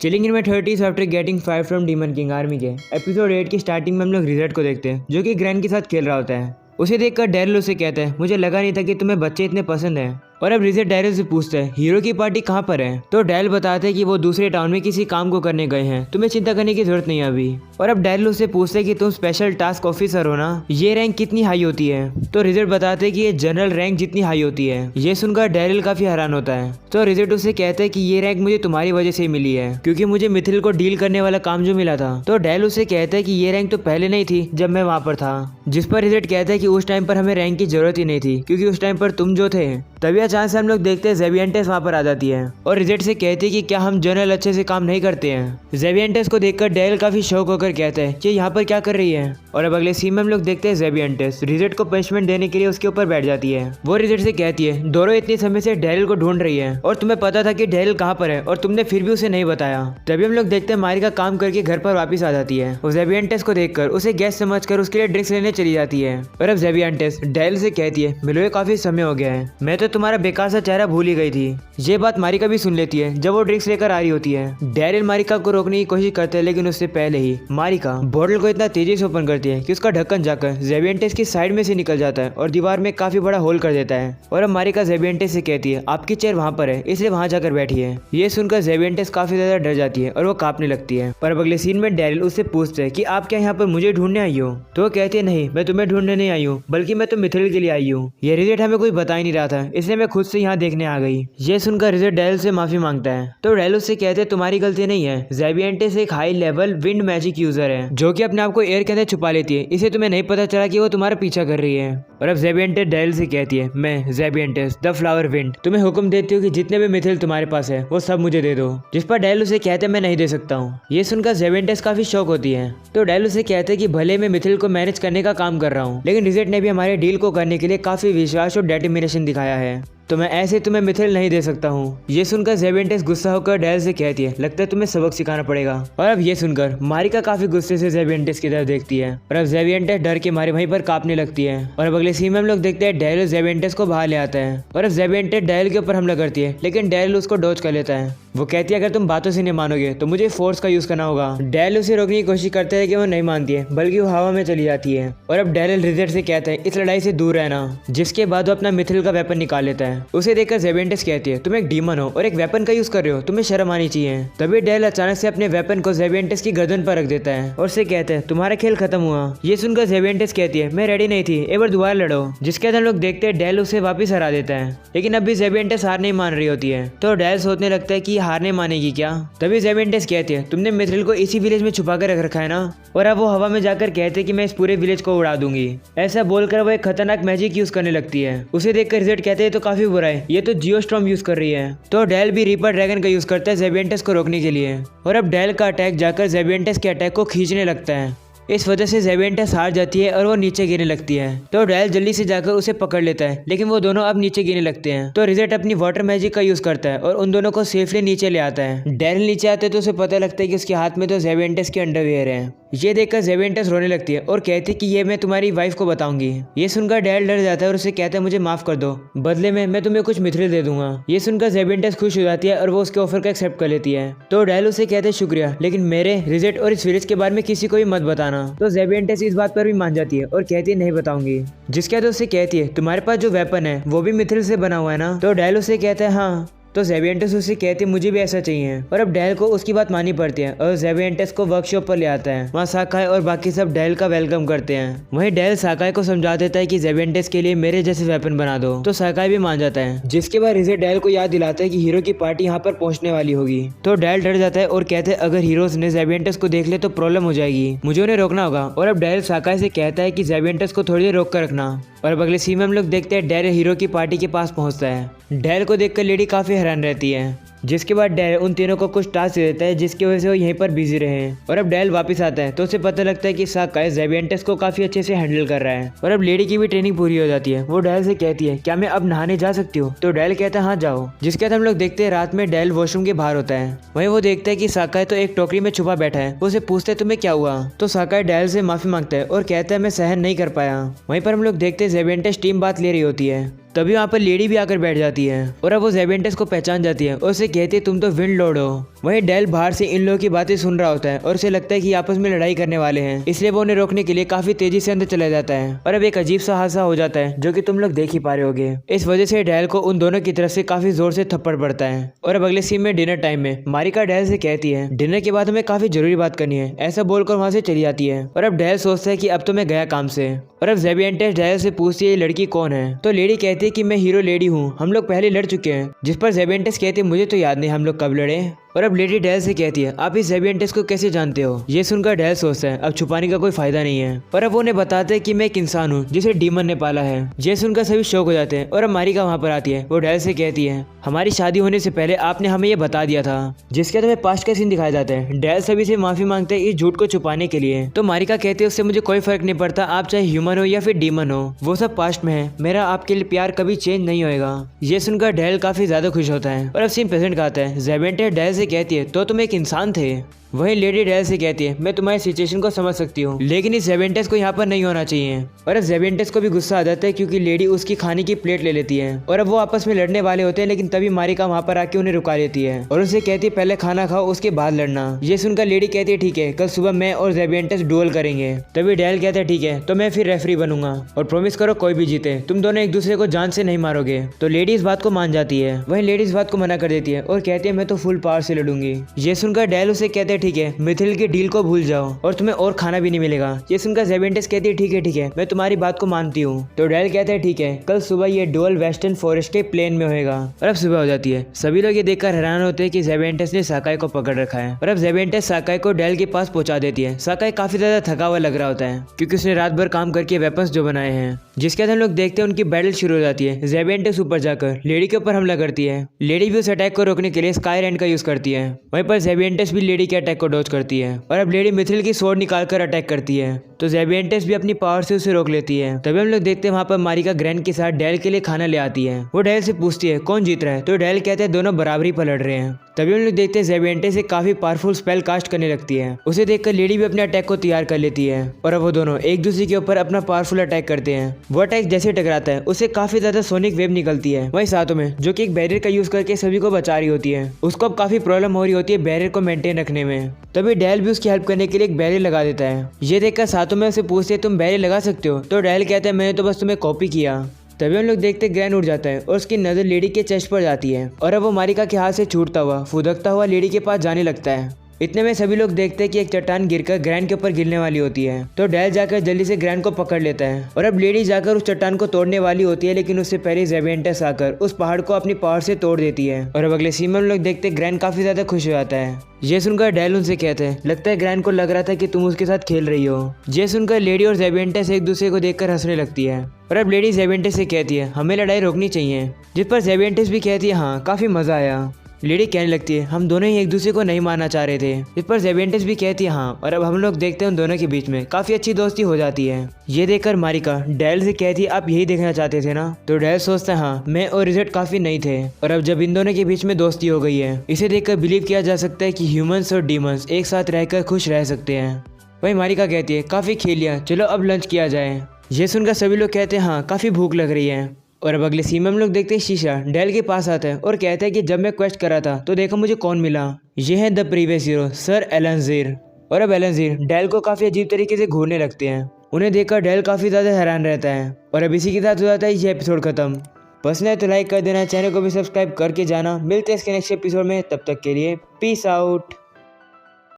Chilling in my 30s after getting fire from demon king army के episode 8 की starting में हम लोग रिजर्ट को देखते हैं जो कि ग्रैंड के साथ खेल रहा होता है। उसे देखकर डैरिल उसे कहता है मुझे लगा नहीं था कि तुम्हें बच्चे इतने पसंद हैं। और अब रिजर्ट डैरिल से पूछता है हीरो की पार्टी कहाँ पर है। तो डैरिल बताते हैं कि वो दूसरे टाउन में किसी काम को करने गए हैं, तुम्हें चिंता करने की जरूरत नहीं है अभी। और अब डैरिल उससे पूछते हैं कि तुम स्पेशल टास्क ऑफिसर हो ना, ये रैंक कितनी हाई होती है। तो रिजर्ट बताते हैं कि ये जनरल रैंक जितनी हाई होती है। ये सुनकर डैरिल काफी हैरान होता है। तो रिजर्ट उसे कहता है कि ये रैंक मुझे तुम्हारी वजह से मिली है, क्योंकि मुझे मिथिल को डील करने वाला काम जो मिला था। तो डैरिल उसे कहता है कि ये रैंक तो पहले नहीं थी जब मैं वहाँ पर था। जिस पर रिजर्ट कहता है कि उस टाइम पर हमें रैंक की जरूरत ही नहीं थी, क्योंकि उस टाइम पर तुम जो थे। तभी अचानक से हम लोग देखते हैं ज़ेबियंटेस वहाँ पर आ जाती है और रिजर्ट से कहती है कि क्या हम जनरल अच्छे से काम नहीं करते हैं। ज़ेबियंटेस को देखकर डैरिल काफी शौक होकर कहता है कि यहाँ पर क्या कर रही है। और अब अगले सीन में हम लोग देखते हैं ज़ेबियंटेस रिजर्ट को पनिशमेंट देने के लिए उसके ऊपर बैठ जाती है। वो रिजर्ट से कहती है दोनों इतने समय से डैरिल को ढूंढ रही है और तुम्हें पता था कि डैरिल कहाँ पर है और तुमने फिर भी उसे नहीं बताया। तभी हम लोग देखते हैं मारिका काम करके घर पर वापस आ जाती है। वो ज़ेबियंटेस को देखकर उसे गेस्ट समझकर उसके लिए ड्रिंक्स लेने चली जाती है। और अब ज़ेबियंटेस डैरिल से कहती है मिले काफी समय हो गया है, मैं तो तुम्हारा बेकार सा चेहरा भूल ही गई थी। ये बात मारिका भी सुन लेती है जब वो ड्रिंक्स लेकर आ रही होती है। डैरिल मारिका को रोकने की कोशिश करते हैं, लेकिन उससे पहले ही मारिका बोतल को इतना तेजी से ओपन करती है कि उसका ढक्कन जाकर ज़ेबियंटेस की साइड में से निकल जाता है और दीवार में काफी बड़ा होल कर देता है। और अब मारिका ज़ेबियंटेस से कहती है आपकी चेयर वहाँ पर है, इसलिए वहाँ जाकर बैठी है। ये सुनकर ज़ेबियंटेस काफी ज्यादा डर जाती है और वो कांपने लगती है। पर अब अगले सीन में डैरिल उससे पूछते है कि आप क्या यहाँ पर मुझे ढूंढने आई हो। तो वो कहती है नहीं, मैं तुम्हें ढूंढने नहीं आई हूँ, बल्कि मैं तो मिथिल के लिए आई हूँ। ये रिजल्ट हमें कोई बता ही नहीं रहा था, इसलिए मैं खुद से यहाँ देखने आ गई। ये सुनकर रिजर्ट डैरिल से माफी मांगता है। तो डैरिल उससे कहते हैं तुम्हारी गलती नहीं है, ज़ेबियंटेस एक high level wind magic user है जो कि अपने आप को एयर के अंदर छुपा लेती है, इसे तुम्हें नहीं पता चला कि वो तुम्हारा पीछा कर रही है। और अब ज़ेबियंटेस डैरिल से कहती है मैं ज़ेबियंटेस द फ्लावर विंड तुम्हें हुक्म देती हूँ कि जितने भी मिथिल तुम्हारे पास है वो सब मुझे दे दो। जिस पर डैरिल उसे कहते हैं मैं नहीं दे सकता हूँ। ये सुनकर ज़ेबियंटेस काफी शौक होती है। तो डैरिल उसे कहते हैं कि भले मैं मिथिल को मैनेज करने का काम कर रहा हूँ, लेकिन रिजर्ट ने भी हमारे डील को करने के लिए काफी विश्वास और डेटरमिनेशन दिखाया है, तो मैं ऐसे तुम्हें मिथिल नहीं दे सकता हूँ। ये सुनकर ज़ेबियंटेस गुस्सा होकर डैरिल से कहती है लगता है तुम्हें सबक सिखाना पड़ेगा। और अब ये सुनकर मारिका काफी गुस्से से ज़ेबियंटेस की तरफ देखती है और अब ज़ेबियंटेस डर के मारे वहीं पर कांपने लगती है। और अब अगले सीन में हम लोग देखते हैं डैरिल ज़ेबियंटेस को बाहर ले आता है और अब ज़ेबियंटेस डैरिल के ऊपर हमला करती है, लेकिन डैरिल उसको डॉज कर लेता है। वो कहती है अगर तुम बातों से नहीं मानोगे तो मुझे फोर्स का यूज करना होगा। डैरिल उसे रोकने की कोशिश करता है कि वो नहीं मानती है, बल्कि वो हवा में चली जाती है। और अब डैरिल रिजर्ट से कहता है इस लड़ाई से दूर रहना, जिसके बाद वो अपना मिथिल का वेपन निकाल लेता है। उसे देखकर ज़ेबियंटेस कहती है तुम एक डीमन हो और एक वेपन का यूज कर रहे हो, तुम्हें शर्म आनी चाहिए। तभी डैरिल अचानक से अपने वेपन को ज़ेबियंटेस की गर्दन पर रख देता है और उसे कहता है तुम्हारा खेल खत्म हुआ। ये सुनकर ज़ेबियंटेस कहती है मैं रेडी नहीं थी, एक बार दोबारा लड़ो। जिसके बाद हम लोग देखते हैं डैरिल उसे वापस हरा देता है, लेकिन अब भी ज़ेबियंटेस हार नहीं मान रही होती है। तो डैरिल सोचने लगता है कि हार नहीं मानेगी क्या। तभी ज़ेबियंटेस कहती है तुमने मिथिल को इसी विलेज में छुपा कर रख रखा है ना। और अब वो हवा में जाकर कहते हैं कि मैं इस पूरे विलेज को उड़ा दूंगी। ऐसा बोलकर वो एक खतरनाक मैजिक यूज करने लगती है। उसे देखकर रिजर्ट कहते हैं तो काफी बुरा है, ये तो जियोस्टॉर्म यूज कर रही है। तो डैरिल भी रीपर ड्रैगन का यूज करता है ज़ेबियंटेस को रोकने के लिए। और अब डैरिल का अटैक जाकर ज़ेबियंटेस के अटैक को खींचने लगता है। इस वजह से ज़ेबियंटेस हार जाती है और वो नीचे गिरने लगती है। तो डैरिल जल्दी से जाकर उसे पकड़ लेता है, लेकिन वो दोनों अब नीचे गिरने लगते हैं। तो रिजर्ट अपनी वाटर मैजिक का यूज करता है और उन दोनों को सेफली नीचे ले आता है। डैरिल नीचे आते तो उसे पता लगता है कि उसके हाथ में तो ज़ेबियंटेस के अंडरवियर है। ये देखकर ज़ेबियंटेस रोने लगती है और कहती है कि ये मैं तुम्हारी वाइफ को बताऊंगी। ये सुनकर डैरिल डर जाता है और उसे कहता है मुझे माफ कर दो, बदले में मैं तुम्हें कुछ मिथिल दे दूंगा। ये सुनकर ज़ेबियंटेस खुश हो जाती है और वो उसके ऑफर को एक्सेप्ट कर लेती है। तो डैरिल उसे कहते हैं शुक्रिया, लेकिन मेरे रिजर्ट और इस विलेज के बारे में किसी को भी मत बताना। तो ज़ेबियंटेस इस बात पर भी मान जाती है और कहती है नहीं बताऊंगी। जिसके बाद उससे कहती है तुम्हारे पास जो वेपन है वो भी मिथिल से बना हुआ है ना। तो डैरिल उसे कहता है हाँ। तो ज़ेबियंटेस उसे कहते हैं मुझे भी ऐसा चाहिए। और अब डैरिल को उसकी बात माननी पड़ती है और ज़ेबियंटेस को वर्कशॉप पर ले आता है। वहाँ साकाई और बाकी सब डैरिल का वेलकम करते हैं। वहीं डैरिल साकाई को समझा देता है कि ज़ेबियंटेस के लिए मेरे जैसे वेपन बना दो। तो साकाई भी मान जाता है। जिसके बाद रिजर्ट डैरिल को याद दिलाता है कि हीरो की पार्टी यहाँ पर पहुँचने वाली होगी। तो डैरिल डर जाता है और कहते हैं अगर हीरोज ने ज़ेबियंटेस को देख ले तो प्रॉब्लम हो जाएगी, मुझे उन्हें रोकना होगा। और अब डैरिल साकाई से कहता है कि ज़ेबियंटेस को थोड़ी देर रोक कर रखना। और अब अगले सीन में हम लोग देखते हैं डैरिल हीरो की पार्टी के पास पहुंचता है। डैरिल को देखकर लेडी काफी हैरान रहती है। जिसके बाद डैरिल उन तीनों को कुछ टास्क दे देता है जिसकी वजह से वो यहीं पर बिजी रहे। और अब डैरिल वापस आता है तो उसे पता लगता है कि साकाई ज़ेबियंटेस को काफी अच्छे से हैंडल कर रहा है। और अब लेडी की भी ट्रेनिंग पूरी हो जाती है। वो डैरिल से कहती है क्या मैं अब नहाने जा सकती हूँ। तो डैरिल कहता है हाँ जाओ। जिसके बाद हम लोग देखते हैं रात में डैरिल वॉशरूम के बाहर होता है। वहीं वो देखता है कि साकाई तो एक टोकरी में छुपा बैठा है। वो उसे पूछते है तुम्हें क्या हुआ। तो साकाई डैरिल से माफी मांगता है और कहता है मैं सहन नहीं कर पाया। वहीं पर हम लोग देखते हैं ज़ेबियंटेस टीम बात ले रही होती है। तभी वहाँ पर लेडी भी आकर बैठ जाती है और अब वो ज़ेबेंटेस को पहचान जाती है और उसे कहती है तुम तो विंड लॉर्ड हो। वहीं डेल बाहर से इन लोगों की बातें सुन रहा होता है और उसे लगता है कि आपस में लड़ाई करने वाले हैं, इसलिए वो उन्हें रोकने के लिए काफी तेजी से अंदर चला जाता है। और अब एक अजीब सा हादसा हो जाता है जो कि तुम लोग देख ही पा रहे होगे। इस वजह से डेल को उन दोनों की तरफ से काफी जोर से थप्पड़ पड़ता है। और अब अगले सीन में डिनर टाइम में मारिका डेल से कहती है डिनर के बाद हमें काफी जरूरी बात करनी है, ऐसा बोलकर वहां से चली जाती है। और अब डेल सोचता है कि अब तो मैं गया काम से। और अब ज़ेबेंटेस डेल से पूछती है ये लड़की कौन है, तो लेडी कहती है कि मैं हीरो लेडी हूँ, हम लोग पहले लड़ चुके हैं। जिस पर ज़ेबेंटेस कहती है मुझे तो याद नहीं हम लोग कब लड़े। और अब लेडी डेल से कहती है आप इस ज़ेबेंटेस को कैसे जानते हो। ये सुनकर डेल सोचता है अब छुपाने का कोई फायदा नहीं है। और अब वो उन्हें बताते हैं कि मैं एक इंसान हूँ जिसे डीमन ने पाला है। ये सुनकर सभी शौक हो जाते हैं। और अब मारिका वहाँ पर आती है। वो डेल से कहती है हमारी शादी होने से पहले आपने हमें ये बता दिया था, जिसके तुम्हें पास्ट का सीन दिखाया जाता है। डेल सभी से माफी मांगते हैं इस झूठ को छुपाने के लिए। तो मारिका कहती है उससे मुझे कोई फर्क नहीं पड़ता, आप चाहे ह्यूमन हो या फिर डीमन हो, वो सब पास्ट में है, मेरा आपके लिए प्यार कभी चेंज नहीं होएगा। ये सुनकर डेल काफी ज्यादा खुश होता है। और अब सीन प्रेजेंट का आता है। ज़ेबेंटेस डेल से कहती है तो तुम एक इंसान थे। वहीं लेडी डेल से कहती है मैं तुम्हारी सिचुएशन को समझ सकती हूँ, लेकिन इस ज़ेबेंटेस को यहाँ पर नहीं होना चाहिए। और अब ज़ेबेंटेस को भी गुस्सा आ जाता है क्योंकि लेडी उसकी खाने की प्लेट ले लेती है। और अब वो आपस में लड़ने वाले होते हैं, लेकिन तभी मारिका वहाँ पर आके उन्हें रुका लेती है और उनसे कहती है पहले खाना खाओ उसके बाद लड़ना। ये सुनकर लेडी कहती है ठीक है, कल सुबह मैं और ज़ेबेंटेस डुएल करेंगे। तभी डेल कहता है ठीक है, तो मैं फिर रेफरी बनूंगा और प्रॉमिस करो कोई भी जीते तुम दोनों एक दूसरे को जान से नहीं मारोगे। तो लेडी इस बात को मान जाती है। वहीं लेडी इस बात को मना कर देती है और कहती है मैं तो फुल पावर से लड़ूंगी। ये सुनकर डेल उसे कहते हैं ठीक है, मिथिल की डील को भूल जाओ और तुम्हें और खाना भी नहीं मिलेगा। ये सुनकर ज़ेबेंटेस कहती है ठीक है मैं तुम्हारी बात को मानती हूँ। तो डेल कहते हैं ठीक है, कल सुबह ये डुएल वेस्टर्न फॉरेस्ट के प्लेन में होएगा। और अब सुबह हो जाती है। सभी लोग ये देखकर हैरान होते हैं कि ज़ेबेंटेस ने साकाई को पकड़ रखा है। और अब ज़ेबेंटेस साकाई को डेल के पास पहुंचा देती है। साकाई काफी ज्यादा थका हुआ लग रहा होता है क्योंकि उसने रात भर काम करके वेपन्स जो बनाए हैं, जिसके बाद हम लोग देखते हैं उनकी बैटल शुरू हो जाती है। ज़ेबेंटेस ऊपर जाकर लेडी के ऊपर हमला करती है। लेडी भी उस अटैक को रोकने के लिए स्काई रैंड का यूज करती है। वहीं पर ज़ेबेंटेस भी लेडी के अटैक को डॉज करती है। और अब लेडी मिथिल की स्वॉर्ड निकालकर अटैक करती है, तो ज़ेबेंटेस भी अपनी पावर से उसे रोक लेती है। तभी हम लोग देखते हैं वहाँ पर मारिका ग्रैंड के साथ डेल के लिए खाना ले आती है। वो डेल से पूछती है कौन जीत रहा है, तो डेल कहते हैं दोनों बराबरी पर लड़ रहे हैं। तभी हम लोग देखते हैं ज़ेबेंटेस एक काफी पावरफुल स्पेल कास्ट करने लगती है। उसे देखकर लेडी भी अपने अटैक को तैयार कर लेती है और अब वो दोनों एक दूसरे के ऊपर अपना पावरफुल अटैक करते हैं। वो अटैक जैसे टकराता है उससे काफी ज्यादा सोनिक वेव निकलती है। वहीं साथों में जो कि एक बैरियर का यूज करके सभी को बचा रही होती है, उसको अब काफी प्रॉब्लम हो रही होती है बैरियर को मेंटेन रखने में। तभी डेल भी उसकी हेल्प करने के लिए एक बैरियर लगा देता है। ये देखकर साथों में उसे पूछते हैं तुम बैरियर लगा सकते हो, तो डेल कहता है मैंने तो बस तुम्हें कॉपी किया। तभी हम लोग देखते ग्रैंड उड़ जाता है और उसकी नजर लेडी के चेस्ट पर जाती है और अब वो मारिका के हाथ से छूटता हुआ फुदकता हुआ लेडी के पास जाने लगता है। इतने में सभी लोग देखते हैं कि एक चट्टान गिरकर ग्रैंड के ऊपर गिरने वाली होती है, तो डेल जाकर जल्दी से ग्रैंड को पकड़ लेता है। और अब लेडी जाकर उस चट्टान को तोड़ने वाली होती है, लेकिन उससे पहले ज़ेबेंटेस आकर उस पहाड़ को अपनी पावर से तोड़ देती है। और अब अगले सीन में हम लोग देखते ग्रैंड काफी ज्यादा खुश हो जाता है। ये सुनकर डेल उनसे कहते हैं लगता है ग्रैंड को लग रहा था कि तुम उसके साथ खेल रही हो। ये सुनकर लेडी और ज़ेबेंटेस एक दूसरे को देखकर हंसने लगती है। और अब लेडी ज़ेबेंटेस से कहती है हमें लड़ाई रोकनी चाहिए, जिस पर ज़ेबेंटेस भी कहती है हाँ काफी मजा आया। लेडी कहने लगती है हम दोनों ही एक दूसरे को नहीं मारना चाह रहे थे, इस पर ज़ेबेंटेस भी कहती है हाँ। और अब हम लोग देखते हैं उन दोनों के बीच में काफी अच्छी दोस्ती हो जाती है। ये देखकर मारिका डेल से कहती है आप यही देखना चाहते थे ना, तो डेल सोचता है हाँ मैं और रिजल्ट काफी नहीं थे। और अब जब इन दोनों के बीच में दोस्ती हो गई है, इसे देखकर बिलीव किया जा सकता है कि ह्यूमंस और डीमंस एक साथ रहकर खुश रह सकते हैं। वही मारिका कहती है काफी खेल लिया, चलो अब लंच किया जाए। ये सुनकर सभी लोग कहते हैं हाँ काफी भूख लग रही है। और अब अगले सीन में हम लोग देखते हैं शीशा डेल के पास आता है और कहता है कि जब मैं क्वेस्ट कर रहा था तो देखो मुझे कौन मिला, ये है द प्रीवियस हीरो सर एलनज़ीर। और अब एलनज़ीर डेल को काफी अजीब तरीके से घूरने लगते हैं। उन्हें देखकर डेल काफी ज्यादा हैरान रहता है। और अब इसी के साथ हो जाता है ये एपिसोड खत्म। पसंद है तो लाइक कर देना, चैनल को भी सब्सक्राइब करके जाना। मिलते हैं इसके नेक्स्ट एपिसोड में, तब तक के लिए पीस आउट।